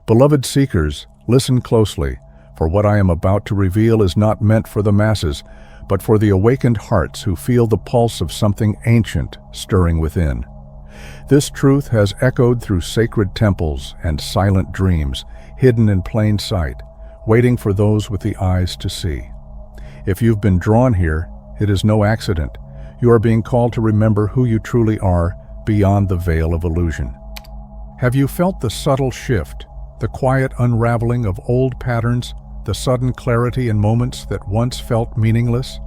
Beloved seekers, listen closely, for what I am about to reveal is not meant for the masses, but for the awakened hearts who feel the pulse of something ancient stirring within. This truth has echoed through sacred temples and silent dreams, hidden in plain sight, waiting for those with the eyes to see. If you've been drawn here, it is no accident. You are being called to remember who you truly are beyond the veil of illusion. Have you felt the subtle shift, the quiet unraveling of old patterns, the sudden clarity in moments that once felt meaningless?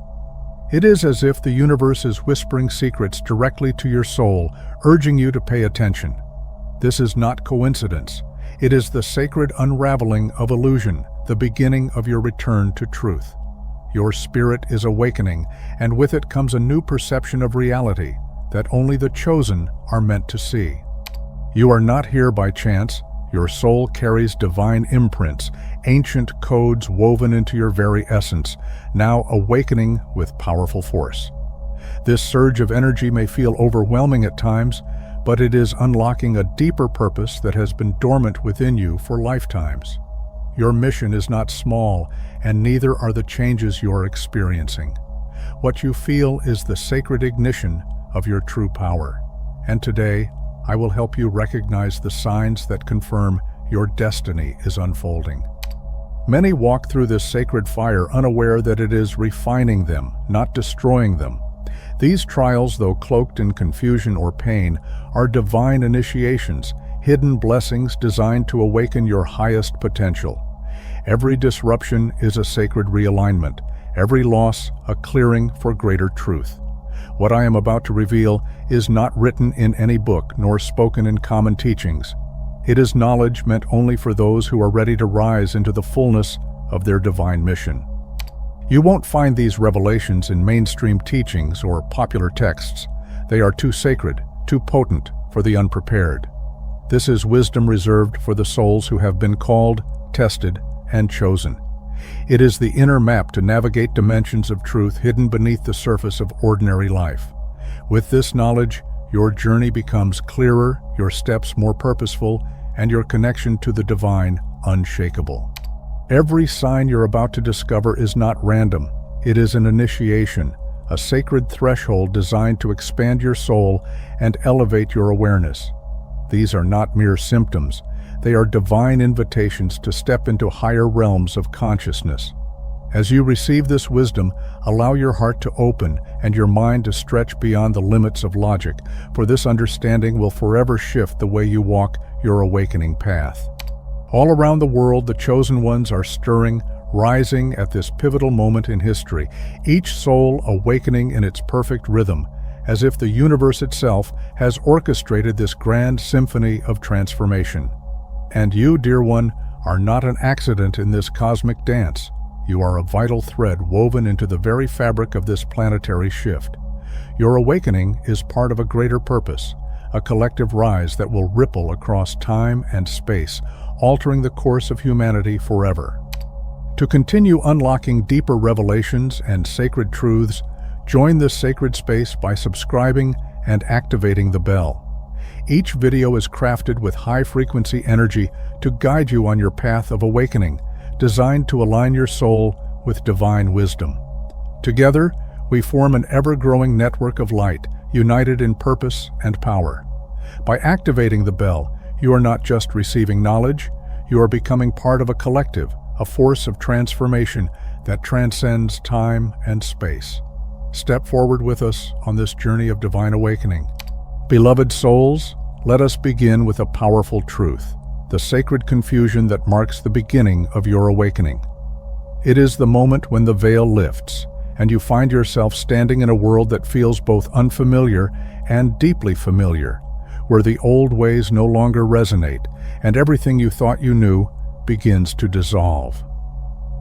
It is as if the universe is whispering secrets directly to your soul, urging you to pay attention. This is not coincidence. It is the sacred unraveling of illusion, the beginning of your return to truth. Your spirit is awakening, and with it comes a new perception of reality that only the chosen are meant to see. You are not here by chance. Your soul carries divine imprints, ancient codes woven into your very essence, now awakening with powerful force. This surge of energy may feel overwhelming at times, but it is unlocking a deeper purpose that has been dormant within you for lifetimes. Your mission is not small, and neither are the changes you're experiencing. What you feel is the sacred ignition of your true power. And today, I will help you recognize the signs that confirm your destiny is unfolding. Many walk through this sacred fire unaware that it is refining them, not destroying them. These trials, though cloaked in confusion or pain, are divine initiations, hidden blessings designed to awaken your highest potential. Every disruption is a sacred realignment, every loss a clearing for greater truth. What I am about to reveal is not written in any book nor spoken in common teachings. It is knowledge meant only for those who are ready to rise into the fullness of their divine mission. You won't find these revelations in mainstream teachings or popular texts. They are too sacred, too potent for the unprepared. This is wisdom reserved for the souls who have been called, tested, and chosen. It is the inner map to navigate dimensions of truth hidden beneath the surface of ordinary life. With this knowledge, your journey becomes clearer, your steps more purposeful, and your connection to the divine unshakable. Every sign you're about to discover is not random. It is an initiation, a sacred threshold designed to expand your soul and elevate your awareness. These are not mere symptoms. They are divine invitations to step into higher realms of consciousness. As you receive this wisdom, allow your heart to open and your mind to stretch beyond the limits of logic, for this understanding will forever shift the way you walk your awakening path. All around the world, the chosen ones are stirring, rising at this pivotal moment in history, each soul awakening in its perfect rhythm, as if the universe itself has orchestrated this grand symphony of transformation. And you, dear one, are not an accident in this cosmic dance. You are a vital thread woven into the very fabric of this planetary shift. Your awakening is part of a greater purpose, a collective rise that will ripple across time and space, altering the course of humanity forever. To continue unlocking deeper revelations and sacred truths, join this sacred space by subscribing and activating the bell. Each video is crafted with high-frequency energy to guide you on your path of awakening, designed to align your soul with divine wisdom. Together, we form an ever-growing network of light, united in purpose and power. By activating the bell, you are not just receiving knowledge, you are becoming part of a collective, a force of transformation that transcends time and space. Step forward with us on this journey of divine awakening. Beloved souls, let us begin with a powerful truth, the sacred confusion that marks the beginning of your awakening. It is the moment when the veil lifts, and you find yourself standing in a world that feels both unfamiliar and deeply familiar, where the old ways no longer resonate, and everything you thought you knew begins to dissolve.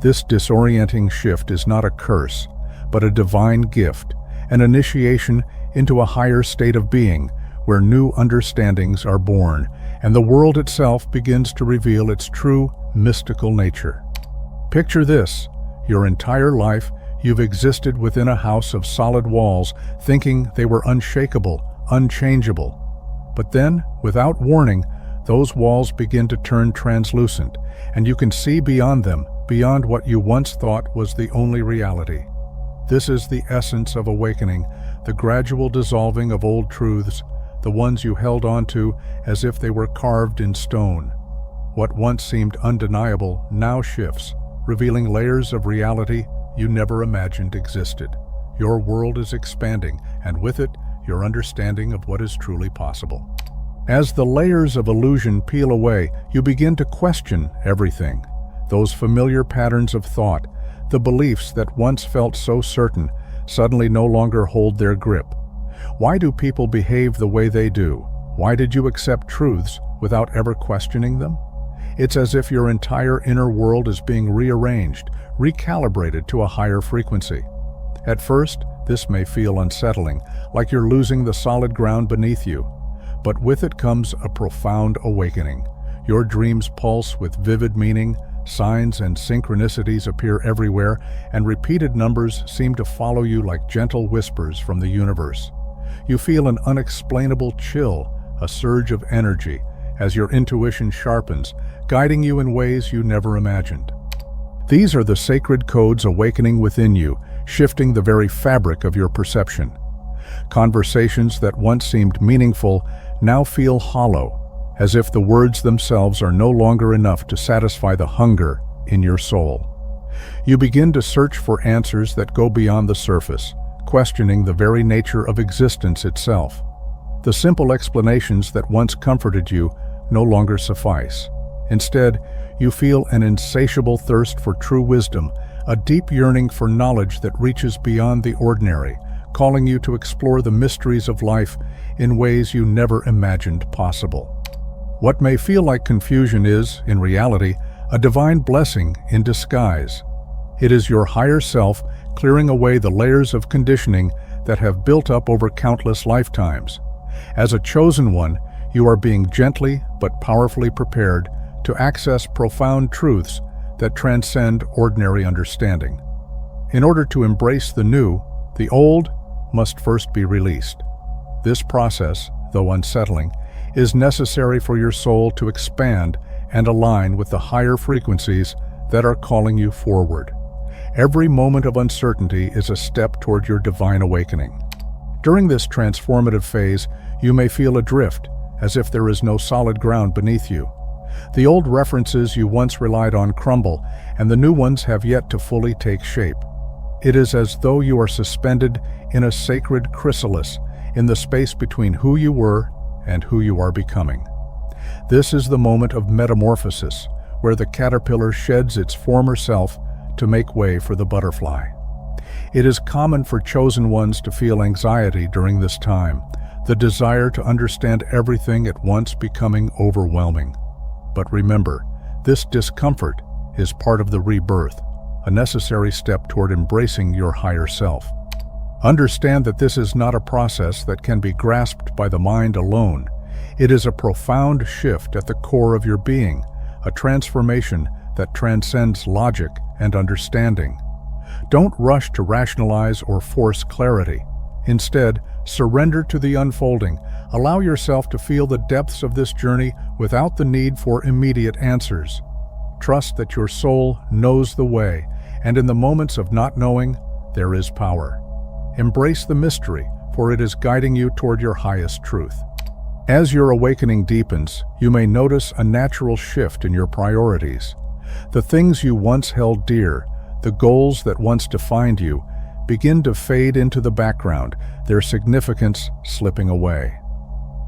This disorienting shift is not a curse, but a divine gift, an initiation into a higher state of being, where new understandings are born, and the world itself begins to reveal its true mystical nature. Picture this: your entire life, you've existed within a house of solid walls, thinking they were unshakable, unchangeable. But then, without warning, Those walls begin to turn translucent, and you can see beyond them, beyond what you once thought was the only reality. This is the essence of awakening, the gradual dissolving of old truths, the ones you held on to as if they were carved in stone. What once seemed undeniable now shifts, revealing layers of reality you never imagined existed. Your world is expanding, and with it, your understanding of what is truly possible. As the layers of illusion peel away, you begin to question everything. Those familiar patterns of thought, the beliefs that once felt so certain, suddenly no longer hold their grip. Why do people behave the way they do? Why did you accept truths without ever questioning them? It's as if your entire inner world is being rearranged, recalibrated to a higher frequency. At first, this may feel unsettling, like you're losing the solid ground beneath you. But with it comes a profound awakening. Your dreams pulse with vivid meaning, signs and synchronicities appear everywhere, and repeated numbers seem to follow you like gentle whispers from the universe. You feel an unexplainable chill, a surge of energy, as your intuition sharpens, guiding you in ways you never imagined. These are the sacred codes awakening within you, shifting the very fabric of your perception. Conversations that once seemed meaningful now feel hollow, as if the words themselves are no longer enough to satisfy the hunger in your soul. You begin to search for answers that go beyond the surface, questioning the very nature of existence itself. The simple explanations that once comforted you no longer suffice. Instead, you feel an insatiable thirst for true wisdom, a deep yearning for knowledge that reaches beyond the ordinary, calling you to explore the mysteries of life in ways you never imagined possible. What may feel like confusion is, in reality, a divine blessing in disguise. It is your higher self clearing away the layers of conditioning that have built up over countless lifetimes. As a chosen one, you are being gently but powerfully prepared to access profound truths that transcend ordinary understanding. In order to embrace the new, the old must first be released. This process, though unsettling, is necessary for your soul to expand and align with the higher frequencies that are calling you forward. Every moment of uncertainty is a step toward your divine awakening. During this transformative phase, you may feel adrift, as if there is no solid ground beneath you. The old references you once relied on crumble, and the new ones have yet to fully take shape. It is as though you are suspended in a sacred chrysalis, in the space between who you were and who you are becoming. This is the moment of metamorphosis, where the caterpillar sheds its former self to make way for the butterfly. It is common for chosen ones to feel anxiety during this time, the desire to understand everything at once becoming overwhelming. But remember, this discomfort is part of the rebirth, a necessary step toward embracing your higher self. Understand that this is not a process that can be grasped by the mind alone. It is a profound shift at the core of your being, a transformation that transcends logic and understanding. Don't rush to rationalize or force clarity. Instead, surrender to the unfolding. Allow yourself to feel the depths of this journey without the need for immediate answers. Trust that your soul knows the way, and in the moments of not knowing, there is power. Embrace the mystery, for it is guiding you toward your highest truth. As your awakening deepens, you may notice a natural shift in your priorities. The things you once held dear, the goals that once defined you, begin to fade into the background, their significance slipping away.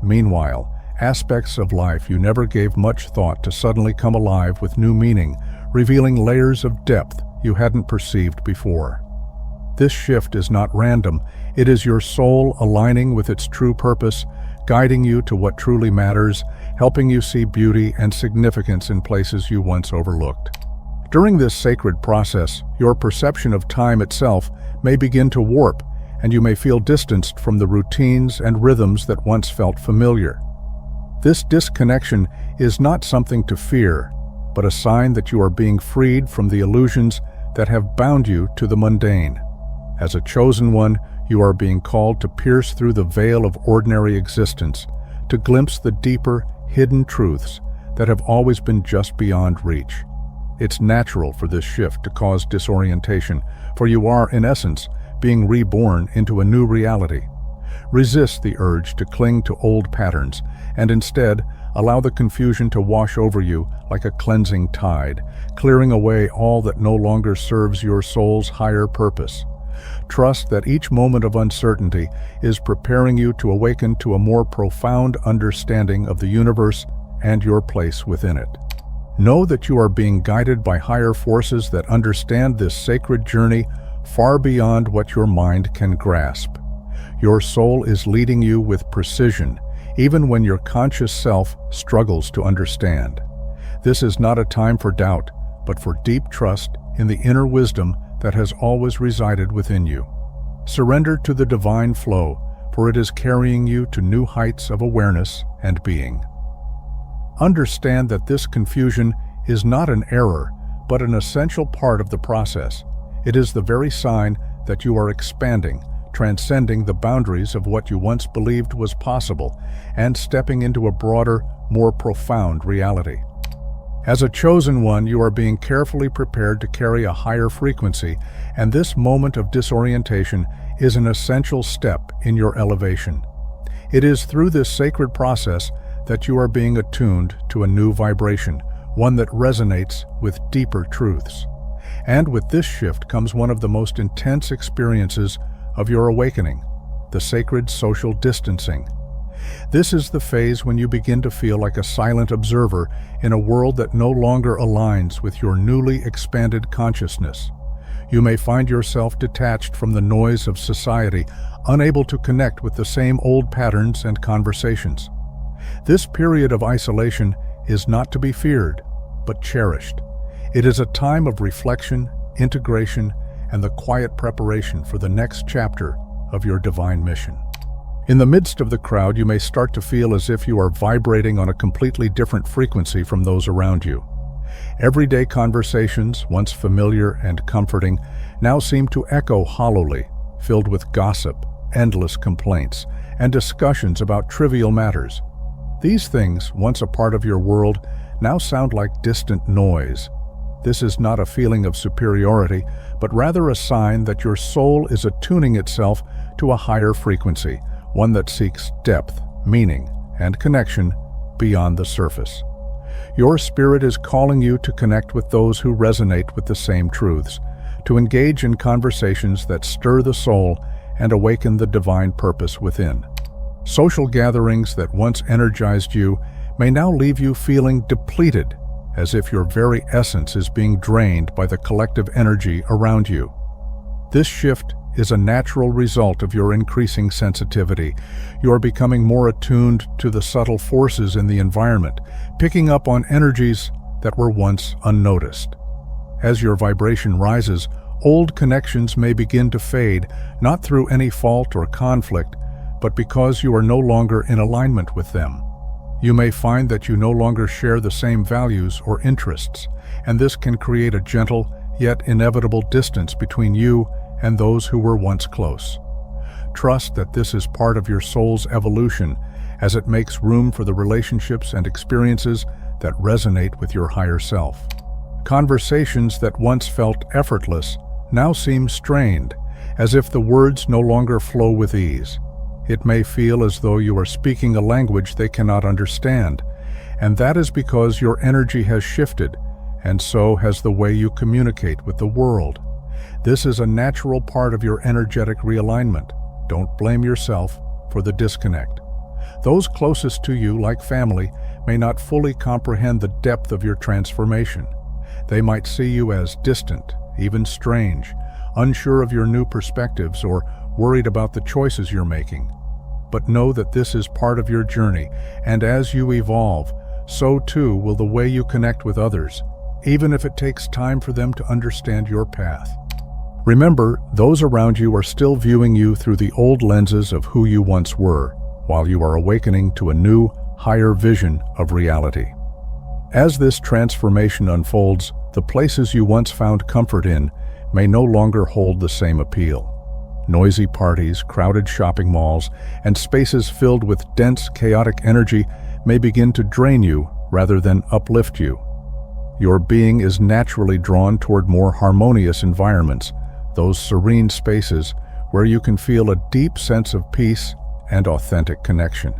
Meanwhile, aspects of life you never gave much thought to suddenly come alive with new meaning, revealing layers of depth you hadn't perceived before. This shift is not random. It is your soul aligning with its true purpose, guiding you to what truly matters, helping you see beauty and significance in places you once overlooked. During this sacred process, your perception of time itself may begin to warp, and you may feel distanced from the routines and rhythms that once felt familiar. This disconnection is not something to fear, but a sign that you are being freed from the illusions that have bound you to the mundane. As a chosen one, you are being called to pierce through the veil of ordinary existence, to glimpse the deeper, hidden truths that have always been just beyond reach. It's natural for this shift to cause disorientation, for you are, in essence, being reborn into a new reality. Resist the urge to cling to old patterns, and instead, allow the confusion to wash over you like a cleansing tide, clearing away all that no longer serves your soul's higher purpose. Trust that each moment of uncertainty is preparing you to awaken to a more profound understanding of the universe and your place within it. Know that you are being guided by higher forces that understand this sacred journey far beyond what your mind can grasp. Your soul is leading you with precision, even when your conscious self struggles to understand. This is not a time for doubt, but for deep trust in the inner wisdom that has always resided within you. Surrender to the divine flow, for it is carrying you to new heights of awareness and being. Understand that this confusion is not an error, but an essential part of the process. It is the very sign that you are expanding, transcending the boundaries of what you once believed was possible, and stepping into a broader, more profound reality. As a chosen one, you are being carefully prepared to carry a higher frequency, and this moment of disorientation is an essential step in your elevation. It is through this sacred process that you are being attuned to a new vibration, one that resonates with deeper truths. And with this shift comes one of the most intense experiences of your awakening, the sacred social distancing. This is the phase when you begin to feel like a silent observer in a world that no longer aligns with your newly expanded consciousness. You may find yourself detached from the noise of society, unable to connect with the same old patterns and conversations. This period of isolation is not to be feared, but cherished. It is a time of reflection, integration, and the quiet preparation for the next chapter of your divine mission. In the midst of the crowd, you may start to feel as if you are vibrating on a completely different frequency from those around you. Everyday conversations, once familiar and comforting, now seem to echo hollowly, filled with gossip, endless complaints, and discussions about trivial matters. These things, once a part of your world, now sound like distant noise. This is not a feeling of superiority, but rather a sign that your soul is attuning itself to a higher frequency, one that seeks depth, meaning, and connection beyond the surface. Your spirit is calling you to connect with those who resonate with the same truths, to engage in conversations that stir the soul and awaken the divine purpose within. Social gatherings that once energized you may now leave you feeling depleted, as if your very essence is being drained by the collective energy around you. This shift is a natural result of your increasing sensitivity. You are becoming more attuned to the subtle forces in the environment, picking up on energies that were once unnoticed. As your vibration rises, old connections may begin to fade, not through any fault or conflict, but because you are no longer in alignment with them. You may find that you no longer share the same values or interests, and this can create a gentle, yet inevitable distance between you and those who were once close. Trust that this is part of your soul's evolution, as it makes room for the relationships and experiences that resonate with your higher self. Conversations that once felt effortless now seem strained, as if the words no longer flow with ease. It may feel as though you are speaking a language they cannot understand, and that is because your energy has shifted, and so has the way you communicate with the world. This is a natural part of your energetic realignment. Don't blame yourself for the disconnect. Those closest to you, like family, may not fully comprehend the depth of your transformation. They might see you as distant, even strange, unsure of your new perspectives, or worried about the choices you're making. But know that this is part of your journey, and as you evolve, so too will the way you connect with others, even if it takes time for them to understand your path. Remember, those around you are still viewing you through the old lenses of who you once were, while you are awakening to a new, higher vision of reality. As this transformation unfolds, the places you once found comfort in may no longer hold the same appeal. Noisy parties, crowded shopping malls, and spaces filled with dense, chaotic energy may begin to drain you rather than uplift you. Your being is naturally drawn toward more harmonious environments, those serene spaces where you can feel a deep sense of peace and authentic connection.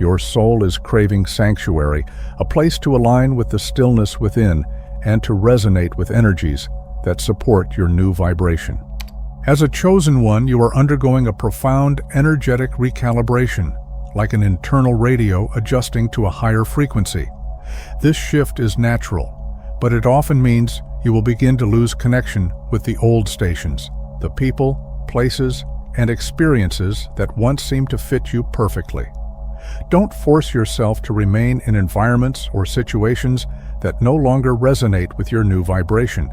Your soul is craving sanctuary, a place to align with the stillness within and to resonate with energies that support your new vibration. As a chosen one, you are undergoing a profound energetic recalibration, like an internal radio adjusting to a higher frequency. This shift is natural, but it often means you will begin to lose connection with the old stations, the people, places, and experiences that once seemed to fit you perfectly. Don't force yourself to remain in environments or situations that no longer resonate with your new vibration.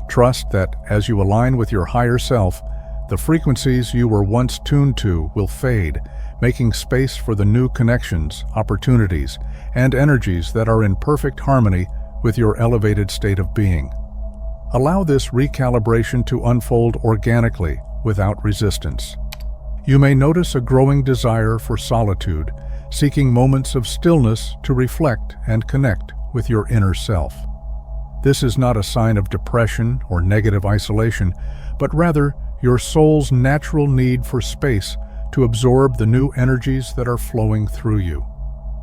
Trust that as you align with your higher self, the frequencies you were once tuned to will fade, making space for the new connections, opportunities, and energies that are in perfect harmony with your elevated state of being. Allow this recalibration to unfold organically, without resistance. You may notice a growing desire for solitude, seeking moments of stillness to reflect and connect with your inner self. This is not a sign of depression or negative isolation, but rather your soul's natural need for space to absorb the new energies that are flowing through you.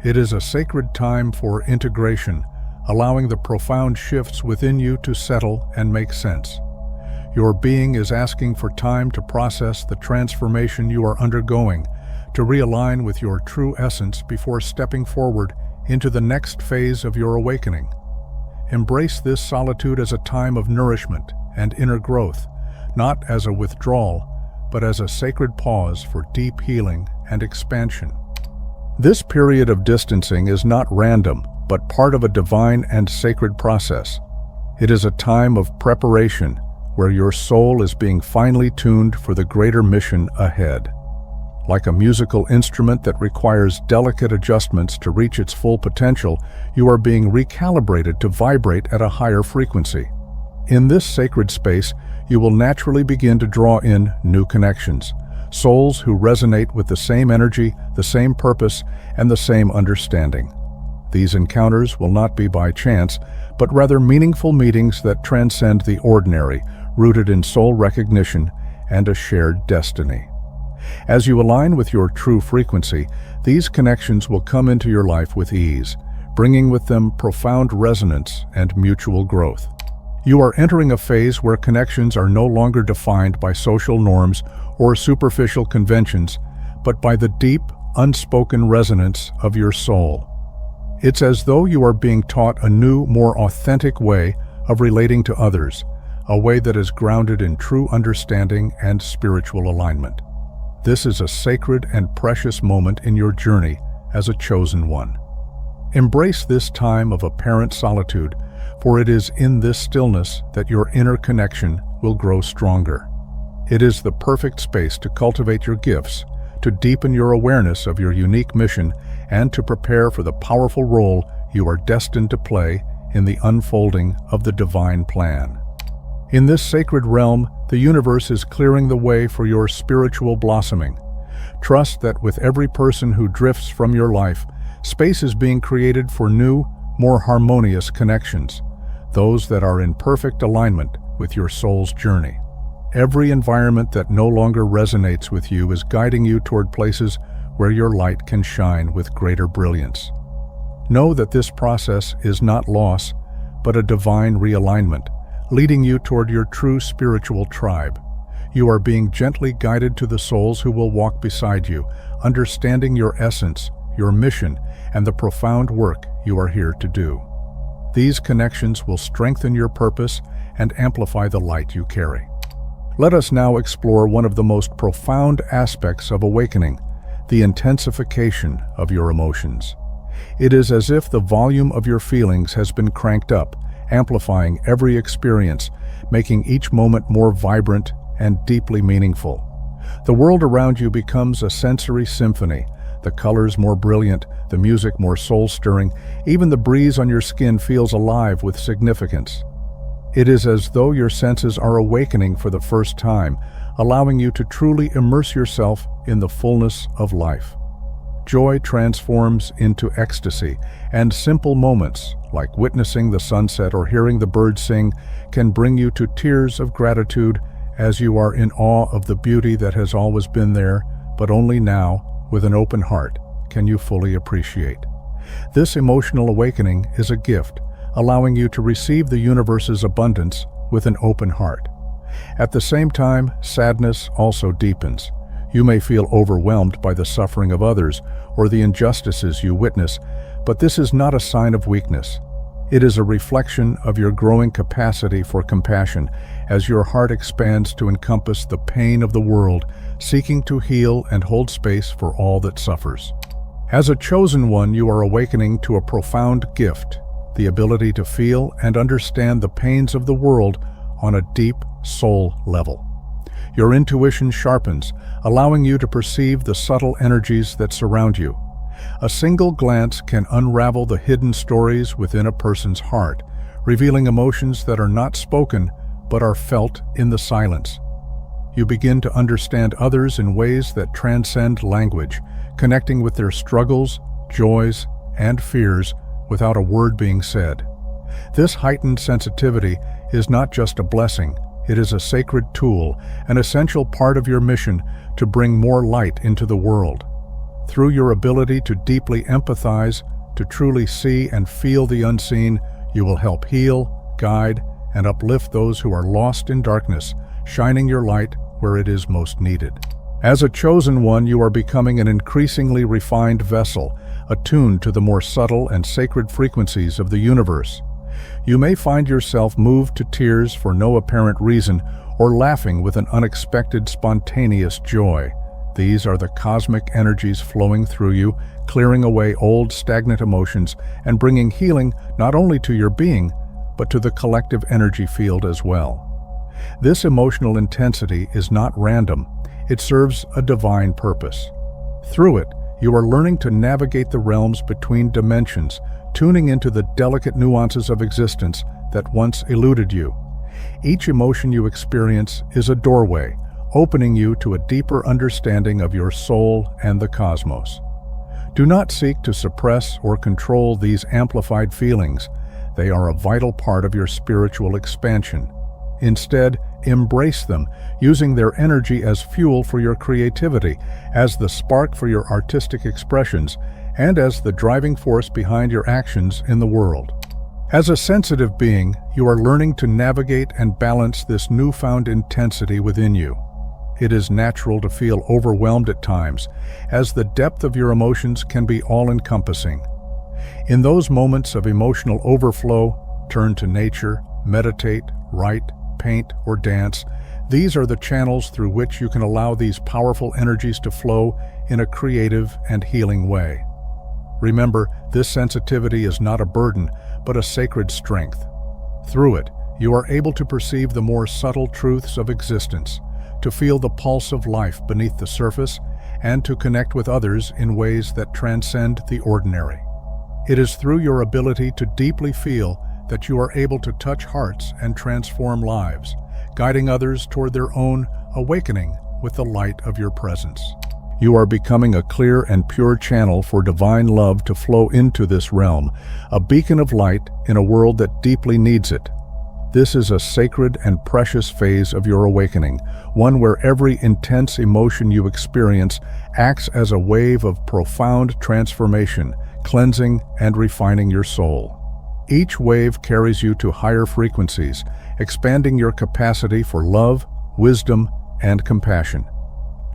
It is a sacred time for integration, allowing the profound shifts within you to settle and make sense. Your being is asking for time to process the transformation you are undergoing, to realign with your true essence before stepping forward into the next phase of your awakening. Embrace this solitude as a time of nourishment and inner growth, not as a withdrawal, but as a sacred pause for deep healing and expansion. This period of distancing is not random, but part of a divine and sacred process. It is a time of preparation, where your soul is being finely tuned for the greater mission ahead. Like a musical instrument that requires delicate adjustments to reach its full potential, you are being recalibrated to vibrate at a higher frequency. In this sacred space, you will naturally begin to draw in new connections, souls who resonate with the same energy, the same purpose, and the same understanding. These encounters will not be by chance, but rather meaningful meetings that transcend the ordinary, rooted in soul recognition and a shared destiny. As you align with your true frequency, these connections will come into your life with ease, bringing with them profound resonance and mutual growth. You are entering a phase where connections are no longer defined by social norms or superficial conventions, but by the deep, unspoken resonance of your soul. It's as though you are being taught a new, more authentic way of relating to others, a way that is grounded in true understanding and spiritual alignment. This is a sacred and precious moment in your journey as a chosen one. Embrace this time of apparent solitude, for it is in this stillness that your inner connection will grow stronger. It is the perfect space to cultivate your gifts, to deepen your awareness of your unique mission, and to prepare for the powerful role you are destined to play in the unfolding of the divine plan. In this sacred realm, the universe is clearing the way for your spiritual blossoming. Trust that with every person who drifts from your life, space is being created for new, more harmonious connections, those that are in perfect alignment with your soul's journey. Every environment that no longer resonates with you is guiding you toward places where your light can shine with greater brilliance. Know that this process is not loss, but a divine realignment, leading you toward your true spiritual tribe. You are being gently guided to the souls who will walk beside you, understanding your essence, your mission, and the profound work you are here to do. These connections will strengthen your purpose and amplify the light you carry. Let us now explore one of the most profound aspects of awakening, the intensification of your emotions. It is as if the volume of your feelings has been cranked up, amplifying every experience, making each moment more vibrant and deeply meaningful. The world around you becomes a sensory symphony, the colors more brilliant, the music more soul-stirring, even the breeze on your skin feels alive with significance. It is as though your senses are awakening for the first time, allowing you to truly immerse yourself in the fullness of life. joy transforms into ecstasy, and simple moments, like witnessing the sunset or hearing the birds sing, can bring you to tears of gratitude as you are in awe of the beauty that has always been there, but only now, with an open heart, can you fully appreciate. This emotional awakening is a gift, allowing you to receive the universe's abundance with an open heart. At the same time, sadness also deepens. You may feel overwhelmed by the suffering of others or the injustices you witness, but this is not a sign of weakness. It is a reflection of your growing capacity for compassion as your heart expands to encompass the pain of the world, seeking to heal and hold space for all that suffers. As a chosen one, you are awakening to a profound gift, the ability to feel and understand the pains of the world on a deep soul level. Your intuition sharpens, allowing you to perceive the subtle energies that surround you. A single glance can unravel the hidden stories within a person's heart, revealing emotions that are not spoken but are felt in the silence. You begin to understand others in ways that transcend language, connecting with their struggles, joys, and fears without a word being said. This heightened sensitivity is not just a blessing, it is a sacred tool, an essential part of your mission to bring more light into the world. Through your ability to deeply empathize, to truly see and feel the unseen, you will help heal, guide, and uplift those who are lost in darkness, shining your light where it is most needed. As a chosen one, you are becoming an increasingly refined vessel, attuned to the more subtle and sacred frequencies of the universe. You may find yourself moved to tears for no apparent reason, or laughing with an unexpected, spontaneous joy. These are the cosmic energies flowing through you, clearing away old, stagnant emotions and bringing healing not only to your being, but to the collective energy field as well. This emotional intensity is not random. It serves a divine purpose. Through it, you are learning to navigate the realms between dimensions, tuning into the delicate nuances of existence that once eluded you. Each emotion you experience is a doorway, opening you to a deeper understanding of your soul and the cosmos. Do not seek to suppress or control these amplified feelings. They are a vital part of your spiritual expansion. Instead, embrace them, using their energy as fuel for your creativity, as the spark for your artistic expressions, and as the driving force behind your actions in the world. As a sensitive being, you are learning to navigate and balance this newfound intensity within you. It is natural to feel overwhelmed at times, as the depth of your emotions can be all-encompassing. In those moments of emotional overflow, turn to nature, meditate, write, paint, or dance. These are the channels through which you can allow these powerful energies to flow in a creative and healing way. Remember, this sensitivity is not a burden, but a sacred strength. Through it, you are able to perceive the more subtle truths of existence, to feel the pulse of life beneath the surface, and to connect with others in ways that transcend the ordinary. It is through your ability to deeply feel that you are able to touch hearts and transform lives, guiding others toward their own awakening with the light of your presence. You are becoming a clear and pure channel for divine love to flow into this realm, a beacon of light in a world that deeply needs it. This is a sacred and precious phase of your awakening, one where every intense emotion you experience acts as a wave of profound transformation, cleansing and refining your soul. Each wave carries you to higher frequencies, expanding your capacity for love, wisdom, and compassion.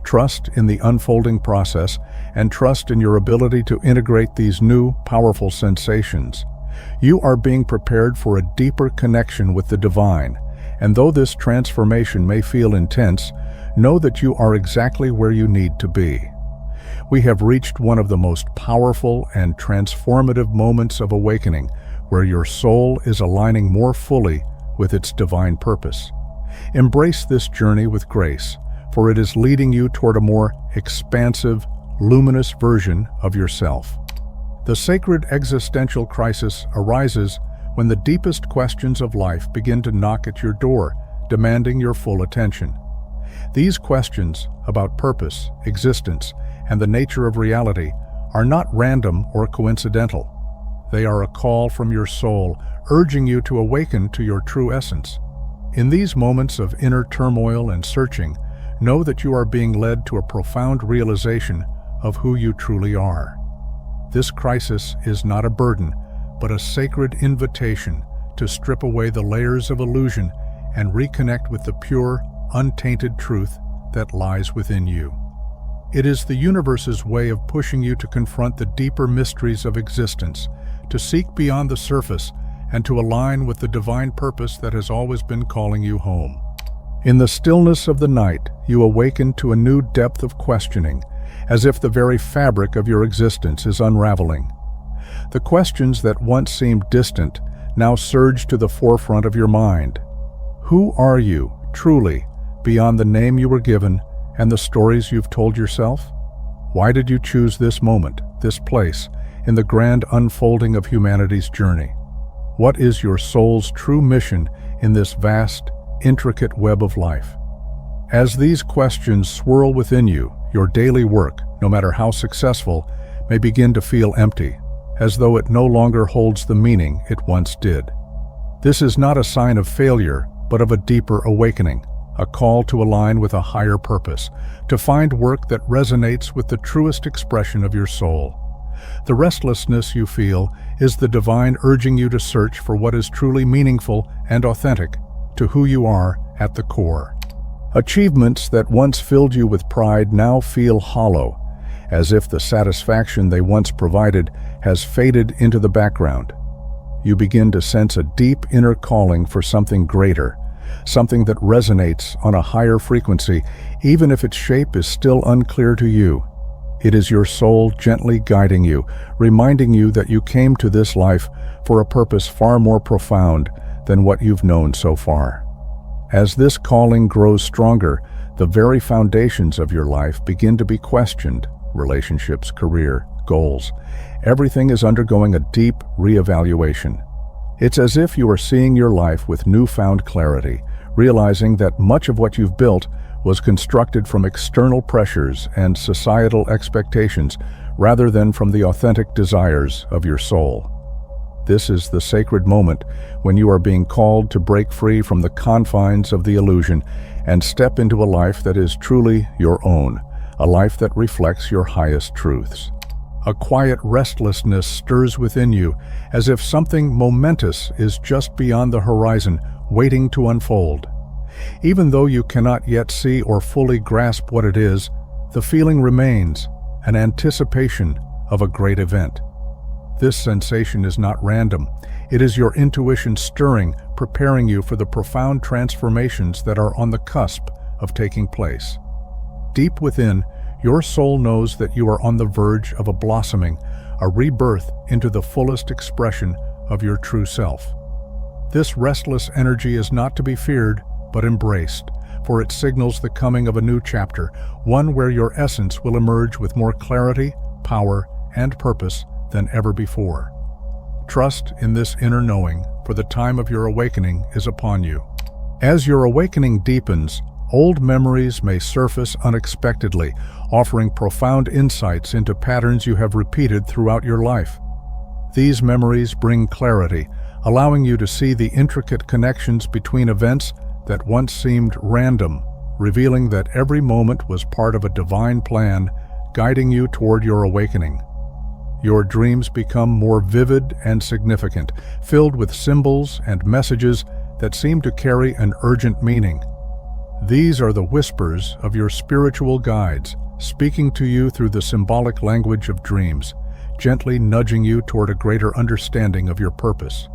Trust in the unfolding process and trust in your ability to integrate these new, powerful sensations. You are being prepared for a deeper connection with the divine, and though this transformation may feel intense, know that you are exactly where you need to be. We have reached one of the most powerful and transformative moments of awakening, where your soul is aligning more fully with its divine purpose. Embrace this journey with grace, for it is leading you toward a more expansive, luminous version of yourself. The sacred existential crisis arises when the deepest questions of life begin to knock at your door, demanding your full attention. These questions about purpose, existence, and the nature of reality are not random or coincidental. They are a call from your soul, urging you to awaken to your true essence. In these moments of inner turmoil and searching, know that you are being led to a profound realization of who you truly are. This crisis is not a burden, but a sacred invitation to strip away the layers of illusion and reconnect with the pure, untainted truth that lies within you. It is the universe's way of pushing you to confront the deeper mysteries of existence, to seek beyond the surface, and to align with the divine purpose that has always been calling you home. In the stillness of the night, you awaken to a new depth of questioning, as if the very fabric of your existence is unraveling. The questions that once seemed distant now surge to the forefront of your mind. Who are you, truly, beyond the name you were given and the stories you've told yourself? Why did you choose this moment, this place, in the grand unfolding of humanity's journey? What is your soul's true mission in this vast, intricate web of life? As these questions swirl within you, your daily work, no matter how successful, may begin to feel empty, as though it no longer holds the meaning it once did. This is not a sign of failure, but of a deeper awakening, a call to align with a higher purpose, to find work that resonates with the truest expression of your soul. The restlessness you feel is the divine urging you to search for what is truly meaningful and authentic to who you are at the core. Achievements that once filled you with pride now feel hollow, as if the satisfaction they once provided has faded into the background. You begin to sense a deep inner calling for something greater, something that resonates on a higher frequency, even if its shape is still unclear to you. It is your soul gently guiding you, reminding you that you came to this life for a purpose far more profound than what you've known so far. As this calling grows stronger, the very foundations of your life begin to be questioned: relationships, career, goals. Everything is undergoing a deep reevaluation. It's as if you are seeing your life with newfound clarity, realizing that much of what you've built was constructed from external pressures and societal expectations rather than from the authentic desires of your soul. This is the sacred moment when you are being called to break free from the confines of the illusion and step into a life that is truly your own, a life that reflects your highest truths. A quiet restlessness stirs within you, as if something momentous is just beyond the horizon, waiting to unfold. Even though you cannot yet see or fully grasp what it is, the feeling remains, an anticipation of a great event. This sensation is not random. It is your intuition stirring, preparing you for the profound transformations that are on the cusp of taking place. Deep within, your soul knows that you are on the verge of a blossoming, a rebirth into the fullest expression of your true self. This restless energy is not to be feared, but embraced, for it signals the coming of a new chapter, one where your essence will emerge with more clarity, power, and purpose than ever before. Trust in this inner knowing, for the time of your awakening is upon you. As your awakening deepens, old memories may surface unexpectedly, offering profound insights into patterns you have repeated throughout your life. These memories bring clarity, allowing you to see the intricate connections between events that once seemed random, revealing that every moment was part of a divine plan guiding you toward your awakening. Your dreams become more vivid and significant, filled with symbols and messages that seem to carry an urgent meaning. These are the whispers of your spiritual guides, speaking to you through the symbolic language of dreams, gently nudging you toward a greater understanding of your purpose.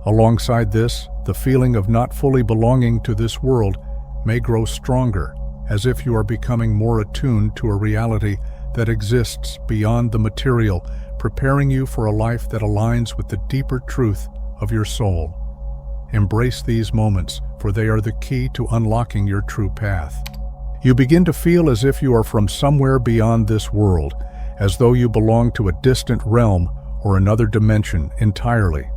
Alongside this, the feeling of not fully belonging to this world may grow stronger, as if you are becoming more attuned to a reality that exists beyond the material, preparing you for a life that aligns with the deeper truth of your soul. Embrace these moments, for they are the key to unlocking your true path. You begin to feel as if you are from somewhere beyond this world, as though you belong to a distant realm or another dimension entirely.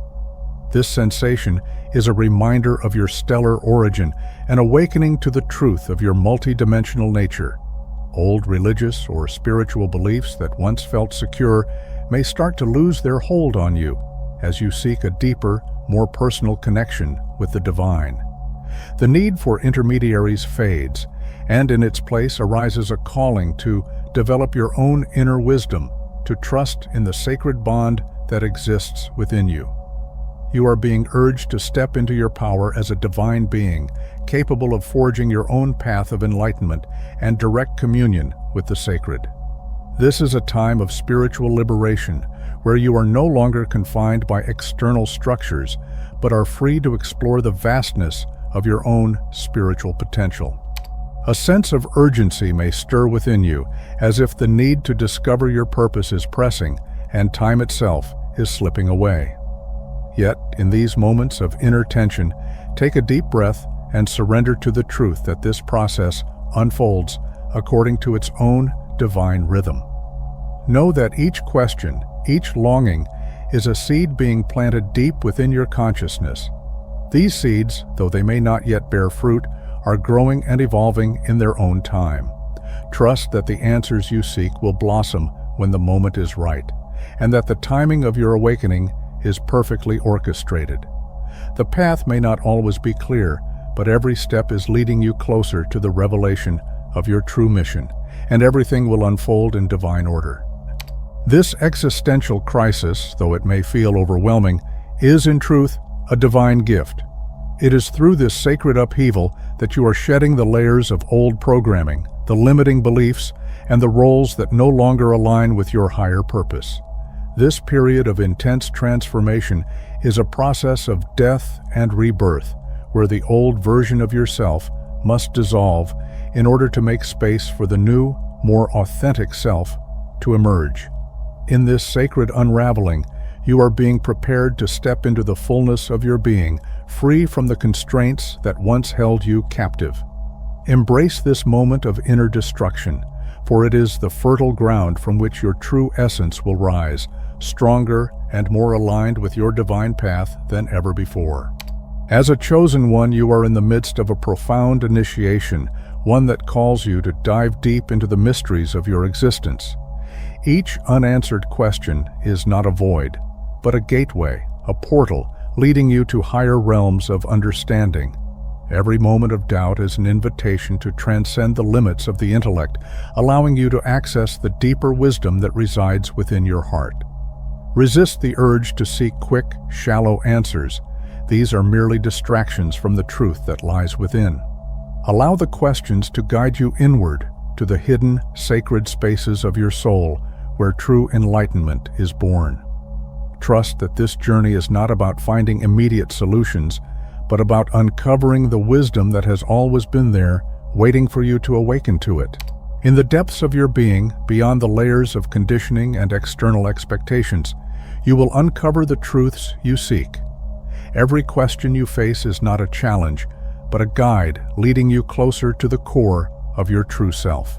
This sensation is a reminder of your stellar origin, an awakening to the truth of your multidimensional nature. Old religious or spiritual beliefs that once felt secure may start to lose their hold on you as you seek a deeper, more personal connection with the divine. The need for intermediaries fades, and in its place arises a calling to develop your own inner wisdom, to trust in the sacred bond that exists within you. You are being urged to step into your power as a divine being, capable of forging your own path of enlightenment and direct communion with the sacred. This is a time of spiritual liberation, where you are no longer confined by external structures, but are free to explore the vastness of your own spiritual potential. A sense of urgency may stir within you, as if the need to discover your purpose is pressing and time itself is slipping away. Yet, in these moments of inner tension, take a deep breath and surrender to the truth that this process unfolds according to its own divine rhythm. Know that each question, each longing, is a seed being planted deep within your consciousness. These seeds, though they may not yet bear fruit, are growing and evolving in their own time. Trust that the answers you seek will blossom when the moment is right, and that the timing of your awakening is perfectly orchestrated. The path may not always be clear, but every step is leading you closer to the revelation of your true mission, and everything will unfold in divine order. This existential crisis, though it may feel overwhelming, is in truth a divine gift. It is through this sacred upheaval that you are shedding the layers of old programming, the limiting beliefs, and the roles that no longer align with your higher purpose. This period of intense transformation is a process of death and rebirth, where the old version of yourself must dissolve in order to make space for the new, more authentic self to emerge. In this sacred unraveling, you are being prepared to step into the fullness of your being, free from the constraints that once held you captive. Embrace this moment of inner destruction, for it is the fertile ground from which your true essence will rise, stronger and more aligned with your divine path than ever before. As a chosen one, you are in the midst of a profound initiation, one that calls you to dive deep into the mysteries of your existence. Each unanswered question is not a void, but a gateway, a portal, leading you to higher realms of understanding. Every moment of doubt is an invitation to transcend the limits of the intellect, allowing you to access the deeper wisdom that resides within your heart. Resist the urge to seek quick, shallow answers. These are merely distractions from the truth that lies within. Allow the questions to guide you inward to the hidden, sacred spaces of your soul, where true enlightenment is born. Trust that this journey is not about finding immediate solutions, but about uncovering the wisdom that has always been there, waiting for you to awaken to it. In the depths of your being, beyond the layers of conditioning and external expectations, you will uncover the truths you seek. Every question you face is not a challenge, but a guide leading you closer to the core of your true self.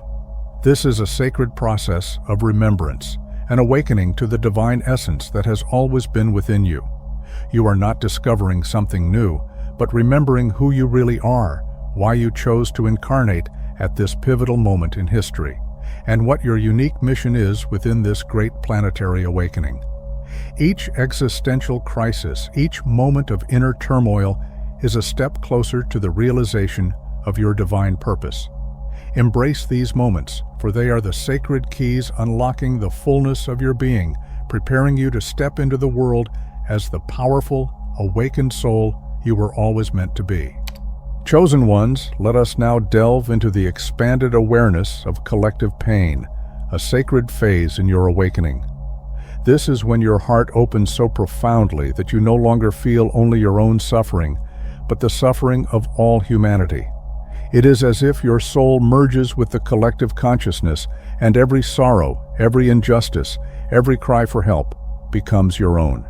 This is a sacred process of remembrance, an awakening to the divine essence that has always been within you. You are not discovering something new, but remembering who you really are, why you chose to incarnate at this pivotal moment in history, and what your unique mission is within this great planetary awakening. Each existential crisis, each moment of inner turmoil, is a step closer to the realization of your divine purpose. Embrace these moments, for they are the sacred keys unlocking the fullness of your being, preparing you to step into the world as the powerful, awakened soul you were always meant to be. Chosen ones, let us now delve into the expanded awareness of collective pain, a sacred phase in your awakening. This is when your heart opens so profoundly that you no longer feel only your own suffering, but the suffering of all humanity. It is as if your soul merges with the collective consciousness, and every sorrow, every injustice, every cry for help becomes your own.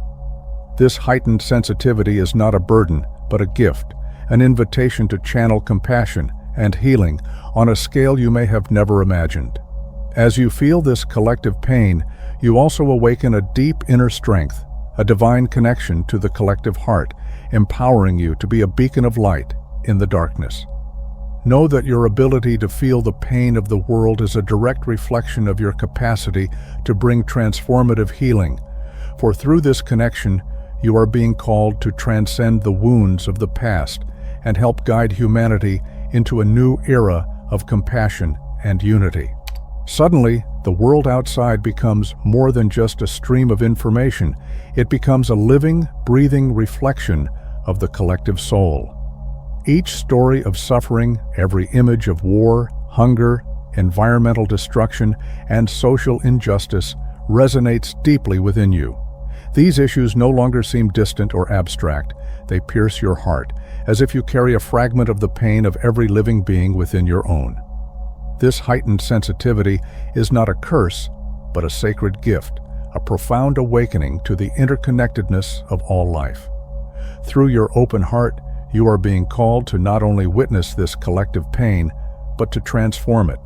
This heightened sensitivity is not a burden, but a gift, an invitation to channel compassion and healing on a scale you may have never imagined. As you feel this collective pain, you also awaken a deep inner strength, a divine connection to the collective heart, empowering you to be a beacon of light in the darkness. Know that your ability to feel the pain of the world is a direct reflection of your capacity to bring transformative healing, for through this connection, you are being called to transcend the wounds of the past and help guide humanity into a new era of compassion and unity. Suddenly, the world outside becomes more than just a stream of information. It becomes a living, breathing reflection of the collective soul. Each story of suffering, every image of war, hunger, environmental destruction, and social injustice resonates deeply within you. These issues no longer seem distant or abstract. They pierce your heart, as if you carry a fragment of the pain of every living being within your own. This heightened sensitivity is not a curse, but a sacred gift, a profound awakening to the interconnectedness of all life. Through your open heart, you are being called to not only witness this collective pain, but to transform it.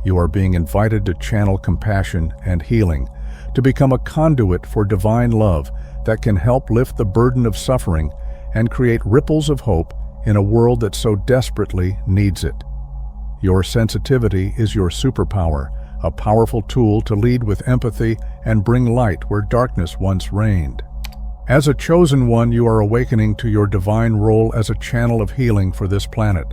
You are being invited to channel compassion and healing, to become a conduit for divine love that can help lift the burden of suffering and create ripples of hope in a world that so desperately needs it. Your sensitivity is your superpower, a powerful tool to lead with empathy and bring light where darkness once reigned. As a chosen one, you are awakening to your divine role as a channel of healing for this planet.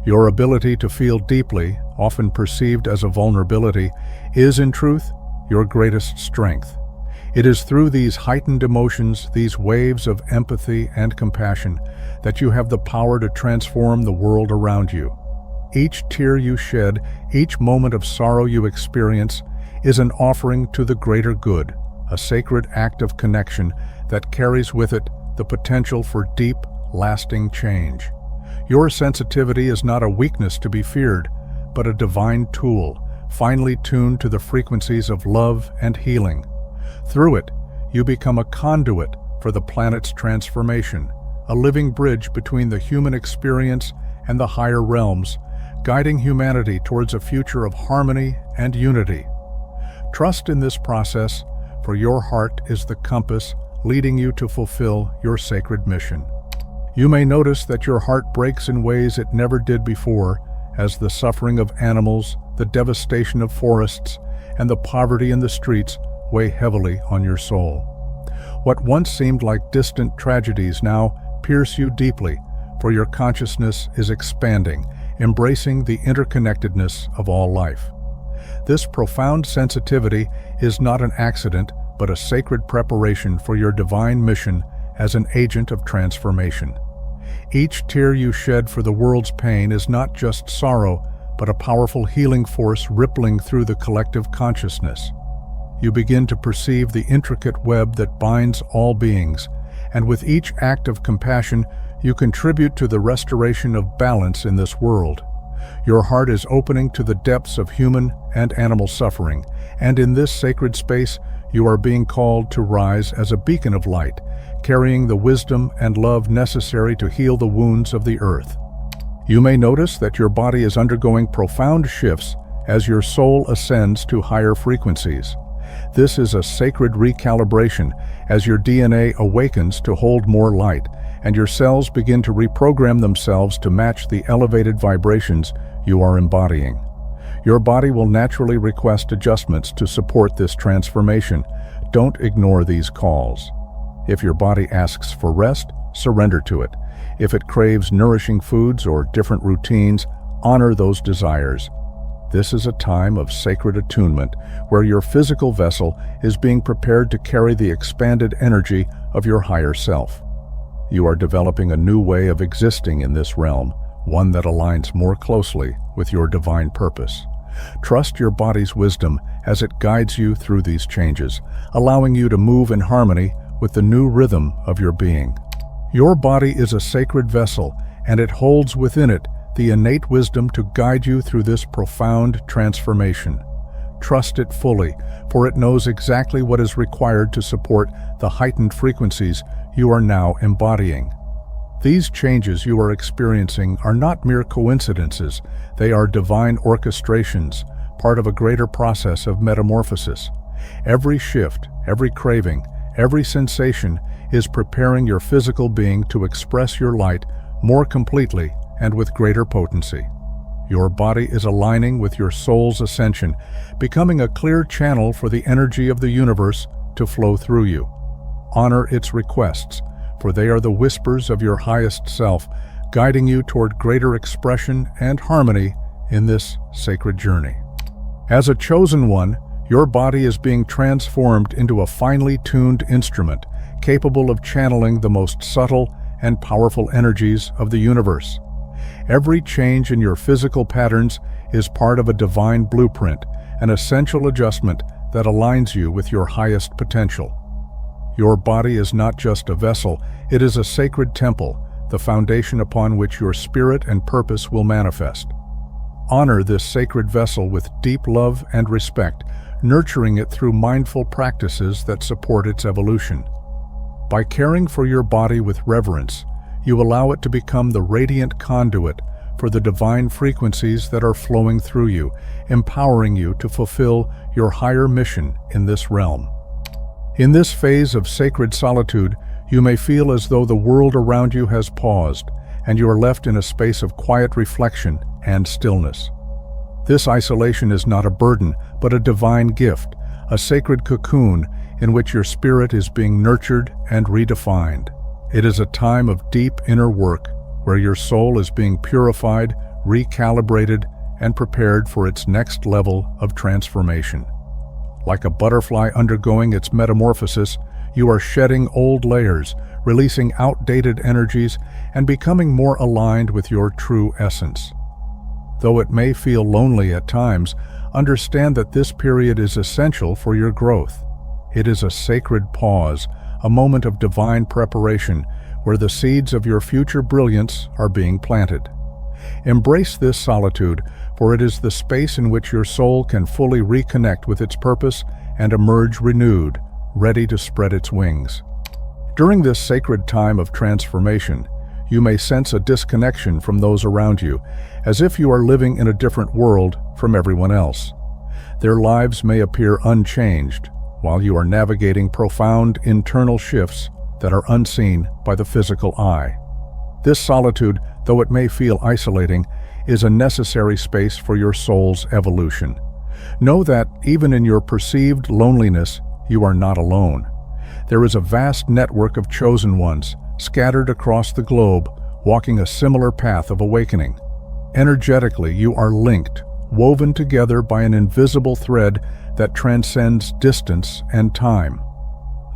Your ability to feel deeply, often perceived as a vulnerability, is in truth your greatest strength. It is through these heightened emotions, these waves of empathy and compassion, that you have the power to transform the world around you. Each tear you shed, each moment of sorrow you experience, is an offering to the greater good, a sacred act of connection that carries with it the potential for deep, lasting change. Your sensitivity is not a weakness to be feared, but a divine tool, finely tuned to the frequencies of love and healing. Through it, you become a conduit for the planet's transformation, a living bridge between the human experience and the higher realms, guiding humanity towards a future of harmony and unity. Trust in this process, for your heart is the compass leading you to fulfill your sacred mission. You may notice that your heart breaks in ways it never did before, as the suffering of animals, the devastation of forests, and the poverty in the streets weigh heavily on your soul. What once seemed like distant tragedies now pierce you deeply, for your consciousness is expanding, embracing the interconnectedness of all life. This profound sensitivity is not an accident, but a sacred preparation for your divine mission as an agent of transformation. Each tear you shed for the world's pain is not just sorrow, but a powerful healing force rippling through the collective consciousness. You begin to perceive the intricate web that binds all beings, and with each act of compassion, you contribute to the restoration of balance in this world. Your heart is opening to the depths of human and animal suffering, and in this sacred space, you are being called to rise as a beacon of light, carrying the wisdom and love necessary to heal the wounds of the earth. You may notice that your body is undergoing profound shifts as your soul ascends to higher frequencies. This is a sacred recalibration as your DNA awakens to hold more light, and your cells begin to reprogram themselves to match the elevated vibrations you are embodying. Your body will naturally request adjustments to support this transformation. Don't ignore these calls. If your body asks for rest, surrender to it. If it craves nourishing foods or different routines, honor those desires. This is a time of sacred attunement where your physical vessel is being prepared to carry the expanded energy of your higher self. You are developing a new way of existing in this realm, one that aligns more closely with your divine purpose. Trust your body's wisdom as it guides you through these changes, allowing you to move in harmony with the new rhythm of your being. Your body is a sacred vessel, and it holds within it the innate wisdom to guide you through this profound transformation. Trust it fully, for it knows exactly what is required to support the heightened frequencies you are now embodying. These changes you are experiencing are not mere coincidences. They are divine orchestrations, part of a greater process of metamorphosis. Every shift, every craving, every sensation is preparing your physical being to express your light more completely and with greater potency. Your body is aligning with your soul's ascension, becoming a clear channel for the energy of the universe to flow through you. Honor its requests, for they are the whispers of your highest self, guiding you toward greater expression and harmony in this sacred journey. As a chosen one, your body is being transformed into a finely tuned instrument, capable of channeling the most subtle and powerful energies of the universe. Every change in your physical patterns is part of a divine blueprint, an essential adjustment that aligns you with your highest potential. Your body is not just a vessel, it is a sacred temple, the foundation upon which your spirit and purpose will manifest. Honor this sacred vessel with deep love and respect, nurturing it through mindful practices that support its evolution. By caring for your body with reverence, you allow it to become the radiant conduit for the divine frequencies that are flowing through you, empowering you to fulfill your higher mission in this realm. In this phase of sacred solitude, you may feel as though the world around you has paused, and you are left in a space of quiet reflection and stillness. This isolation is not a burden, but a divine gift, a sacred cocoon in which your spirit is being nurtured and redefined. It is a time of deep inner work where your soul is being purified, recalibrated, and prepared for its next level of transformation. Like a butterfly undergoing its metamorphosis, you are shedding old layers, releasing outdated energies, and becoming more aligned with your true essence. Though it may feel lonely at times, understand that this period is essential for your growth. It is a sacred pause, a moment of divine preparation where the seeds of your future brilliance are being planted. Embrace this solitude, for it is the space in which your soul can fully reconnect with its purpose and emerge renewed, ready to spread its wings. During this sacred time of transformation, you may sense a disconnection from those around you, as if you are living in a different world from everyone else. Their lives may appear unchanged, while you are navigating profound internal shifts that are unseen by the physical eye. This solitude, though it may feel isolating, is a necessary space for your soul's evolution. Know that, even in your perceived loneliness, you are not alone. There is a vast network of chosen ones, scattered across the globe, walking a similar path of awakening. Energetically, you are linked, woven together by an invisible thread that transcends distance and time.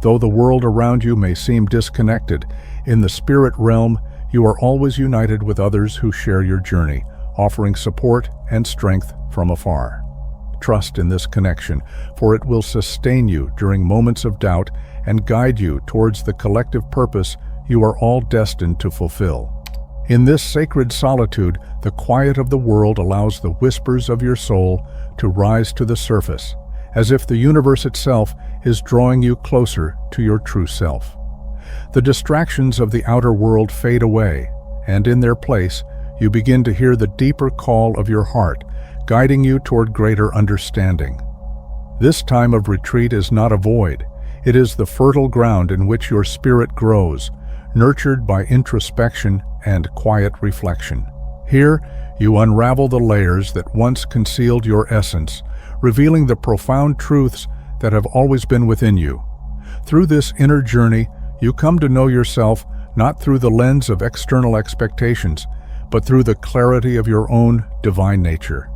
Though the world around you may seem disconnected, in the spirit realm, you are always united with others who share your journey, offering support and strength from afar. Trust in this connection, for it will sustain you during moments of doubt and guide you towards the collective purpose you are all destined to fulfill. In this sacred solitude, the quiet of the world allows the whispers of your soul to rise to the surface, as if the universe itself is drawing you closer to your true self. The distractions of the outer world fade away, and in their place, you begin to hear the deeper call of your heart, guiding you toward greater understanding. This time of retreat is not a void. It is the fertile ground in which your spirit grows, nurtured by introspection and quiet reflection. Here, you unravel the layers that once concealed your essence, revealing the profound truths that have always been within you. Through this inner journey, you come to know yourself not through the lens of external expectations, but through the clarity of your own divine nature.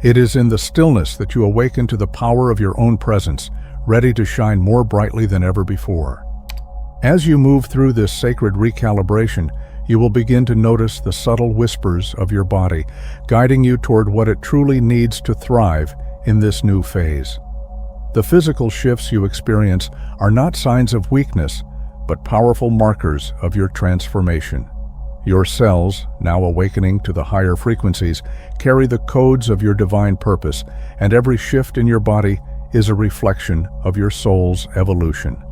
It is in the stillness that you awaken to the power of your own presence, ready to shine more brightly than ever before. As you move through this sacred recalibration, you will begin to notice the subtle whispers of your body, guiding you toward what it truly needs to thrive in this new phase. The physical shifts you experience are not signs of weakness, but powerful markers of your transformation. Your cells, now awakening to the higher frequencies, carry the codes of your divine purpose, and every shift in your body is a reflection of your soul's evolution.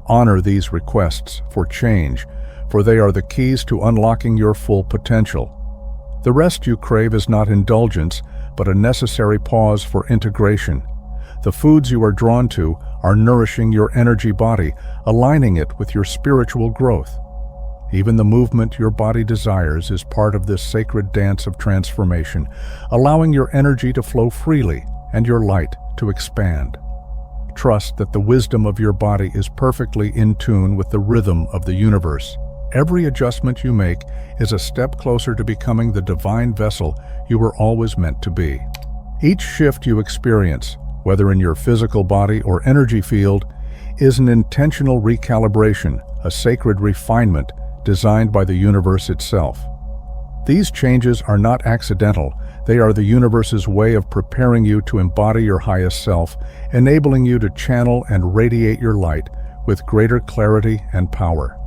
Honor these requests for change, for they are the keys to unlocking your full potential. The rest you crave is not indulgence, but a necessary pause for integration. The foods you are drawn to are nourishing your energy body, aligning it with your spiritual growth. Even the movement your body desires is part of this sacred dance of transformation, allowing your energy to flow freely and your light to expand. Trust that the wisdom of your body is perfectly in tune with the rhythm of the universe. Every adjustment you make is a step closer to becoming the divine vessel you were always meant to be. Each shift you experience, whether in your physical body or energy field, is an intentional recalibration, a sacred refinement designed by the universe itself. These changes are not accidental. They are the universe's way of preparing you to embody your highest self, enabling you to channel and radiate your light with greater clarity and power.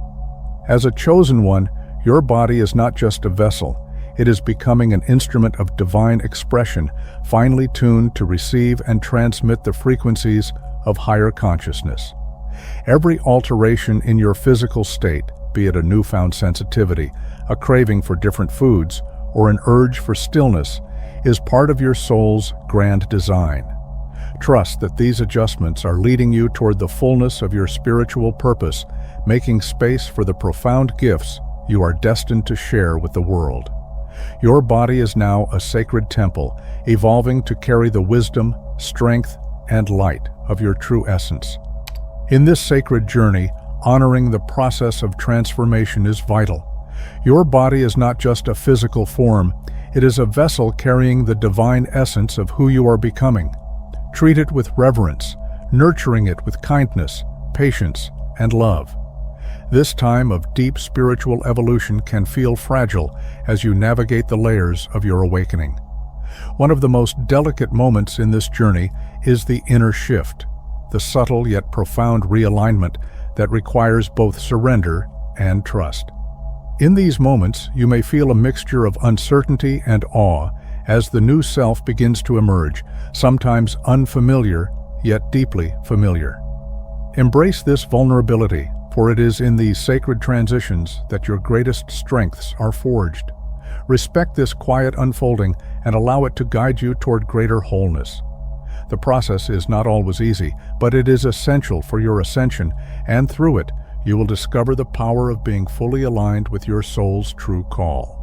As a chosen one, your body is not just a vessel. It is becoming an instrument of divine expression, finely tuned to receive and transmit the frequencies of higher consciousness. Every alteration in your physical state, be it a newfound sensitivity, a craving for different foods, or an urge for stillness, is part of your soul's grand design. Trust that these adjustments are leading you toward the fullness of your spiritual purpose, making space for the profound gifts you are destined to share with the world. Your body is now a sacred temple, evolving to carry the wisdom, strength, and light of your true essence. In this sacred journey, honoring the process of transformation is vital. Your body is not just a physical form, it is a vessel carrying the divine essence of who you are becoming. Treat it with reverence, nurturing it with kindness, patience, and love. This time of deep spiritual evolution can feel fragile as you navigate the layers of your awakening. One of the most delicate moments in this journey is the inner shift, the subtle yet profound realignment that requires both surrender and trust. In these moments, you may feel a mixture of uncertainty and awe as the new self begins to emerge, sometimes unfamiliar, yet deeply familiar. Embrace this vulnerability, for it is in these sacred transitions that your greatest strengths are forged. Respect this quiet unfolding and allow it to guide you toward greater wholeness. The process is not always easy, but it is essential for your ascension, and through it, you will discover the power of being fully aligned with your soul's true call.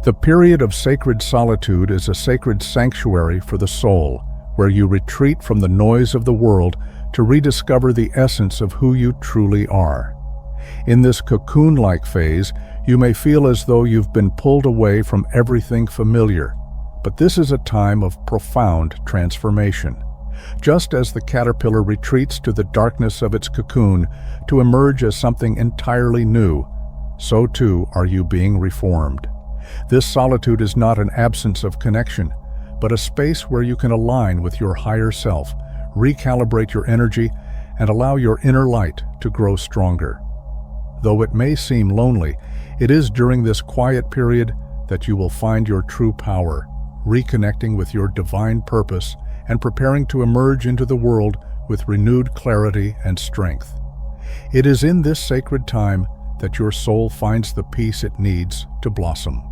The period of sacred solitude is a sacred sanctuary for the soul, where you retreat from the noise of the world to rediscover the essence of who you truly are. In this cocoon-like phase, you may feel as though you've been pulled away from everything familiar, but this is a time of profound transformation. Just as the caterpillar retreats to the darkness of its cocoon to emerge as something entirely new, so too are you being reformed. This solitude is not an absence of connection, but a space where you can align with your higher self, recalibrate your energy, and allow your inner light to grow stronger. Though it may seem lonely, it is during this quiet period that you will find your true power, reconnecting with your divine purpose and preparing to emerge into the world with renewed clarity and strength. It is in this sacred time that your soul finds the peace it needs to blossom.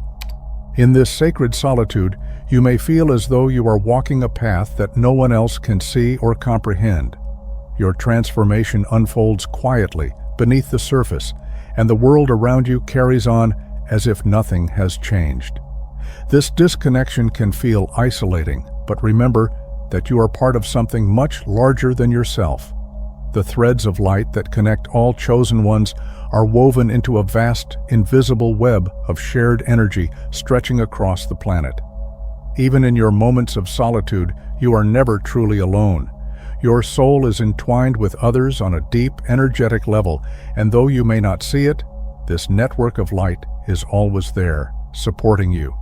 In this sacred solitude, you may feel as though you are walking a path that no one else can see or comprehend. Your transformation unfolds quietly beneath the surface, and the world around you carries on as if nothing has changed. This disconnection can feel isolating, but remember that you are part of something much larger than yourself. The threads of light that connect all chosen ones are woven into a vast, invisible web of shared energy stretching across the planet. Even in your moments of solitude, you are never truly alone. Your soul is entwined with others on a deep, energetic level, and though you may not see it, this network of light is always there, supporting you.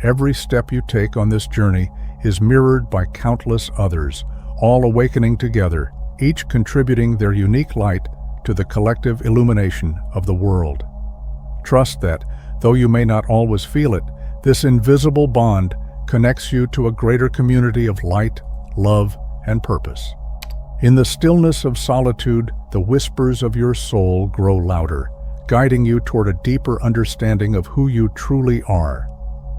Every step you take on this journey is mirrored by countless others, all awakening together, each contributing their unique light to the collective illumination of the world. Trust that, though you may not always feel it, this invisible bond connects you to a greater community of light, love, and purpose. In the stillness of solitude, the whispers of your soul grow louder, guiding you toward a deeper understanding of who you truly are.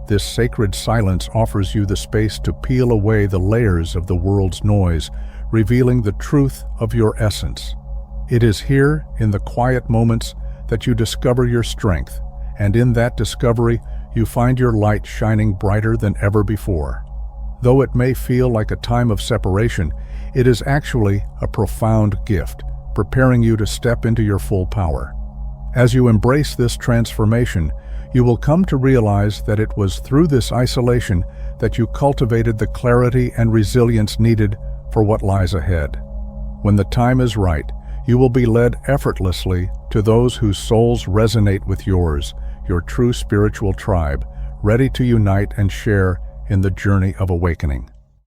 This sacred silence offers you the space to peel away the layers of the world's noise, revealing the truth of your essence. It is here, in the quiet moments, that you discover your strength, and in that discovery, you find your light shining brighter than ever before. Though it may feel like a time of separation, it is actually a profound gift, preparing you to step into your full power. As you embrace this transformation, you will come to realize that it was through this isolation that you cultivated the clarity and resilience needed for what lies ahead. When the time is right, you will be led effortlessly to those whose souls resonate with yours, your true spiritual tribe, ready to unite and share in the journey of awakening.